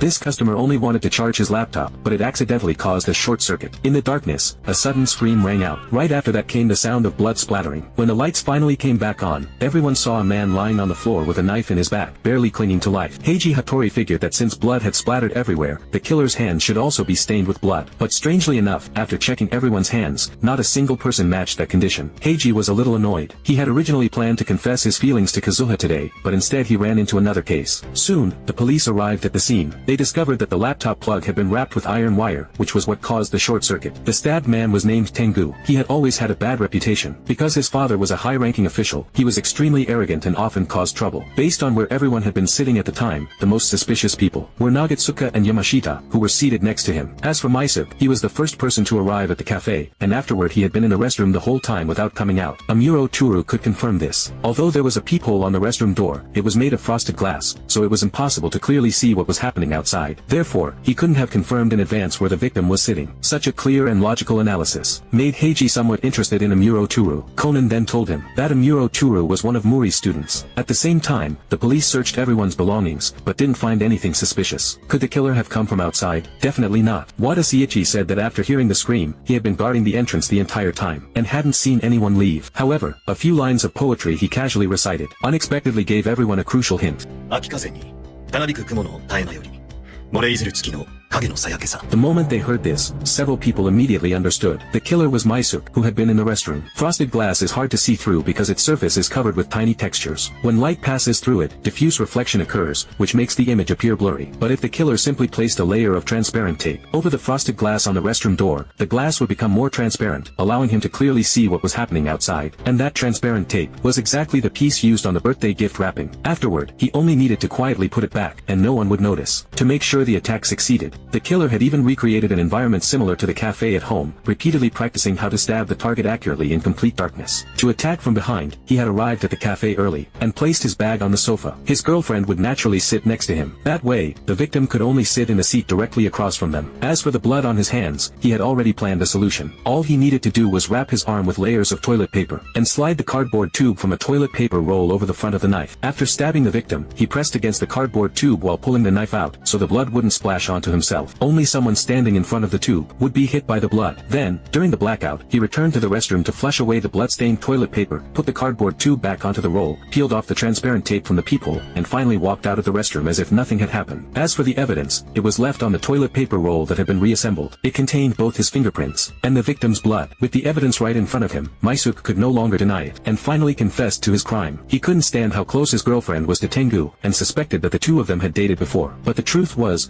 This customer only wanted to charge his laptop, but it accidentally caused a short circuit. In the darkness, a sudden scream rang out. Right after that came the sound of blood splattering. When the lights finally came back on, everyone saw a man lying on the floor with a knife in his back, barely clinging to life. Heiji Hattori figured that since blood had splattered everywhere, the killer's hands should also be stained with blood. But strangely enough, after checking everyone's hands, not a single person matched that condition. Heiji was a little annoyed. He had originally planned to confess his feelings to Kazuha today, but instead he ran into another case. Soon, the police arrived at the scene. They discovered that the laptop plug had been wrapped with iron wire, which was what caused the short circuit. The stabbed man was named Tengu. He had always had a bad reputation. Because his father was a high-ranking official, he was extremely arrogant and often caused trouble. Based on where everyone had been sitting at the time, the most suspicious people were Nagatsuka and Yamashita, who were seated next to him. As for Maisuke, he was the first person to arrive at the cafe, and afterward he had been in the restroom the whole time without coming out. Amuro Turu could confirm this. Although there was a peephole on the restroom door, it was made of frosted glass, so it was impossible to clearly see what was happening outside. Therefore, he couldn't have confirmed in advance where the victim was sitting. Such a clear and logical analysis made Heiji somewhat interested in Amuro Turu. Conan then told him that Amuro Turu was one of Muri's students. At the same time, the police searched everyone's belongings, but didn't find anything suspicious. Could the killer have come from outside? Definitely not. Wada Seiichi said that after hearing the scream, he had been guarding the entrance the entire time, and hadn't seen anyone leave. However, a few lines of poetry he casually recited unexpectedly gave everyone a crucial hint. The moment they heard this, several people immediately understood. The killer was Maisuke, who had been in the restroom. Frosted glass is hard to see through because its surface is covered with tiny textures. When light passes through it, diffuse reflection occurs, which makes the image appear blurry. But if the killer simply placed a layer of transparent tape over the frosted glass on the restroom door, the glass would become more transparent, allowing him to clearly see what was happening outside. And that transparent tape was exactly the piece used on the birthday gift wrapping. Afterward, he only needed to quietly put it back, and no one would notice. To make sure the attack succeeded, the killer had even recreated an environment similar to the cafe at home, repeatedly practicing how to stab the target accurately in complete darkness. To attack from behind, he had arrived at the cafe early, and placed his bag on the sofa. His girlfriend would naturally sit next to him. That way, the victim could only sit in the seat directly across from them. As for the blood on his hands, he had already planned a solution. All he needed to do was wrap his arm with layers of toilet paper, and slide the cardboard tube from a toilet paper roll over the front of the knife. After stabbing the victim, he pressed against the cardboard tube while pulling the knife out, so the blood wouldn't splash onto himself. Only someone standing in front of the tube would be hit by the blood. Then, during the blackout, he returned to the restroom to flush away the blood-stained toilet paper, put the cardboard tube back onto the roll, peeled off the transparent tape from the peephole, and finally walked out of the restroom as if nothing had happened. As for the evidence, it was left on the toilet paper roll that had been reassembled. It contained both his fingerprints and the victim's blood. With the evidence right in front of him, Maisuke could no longer deny it, and finally confessed to his crime. He couldn't stand how close his girlfriend was to Tengu, and suspected that the two of them had dated before. But the truth was,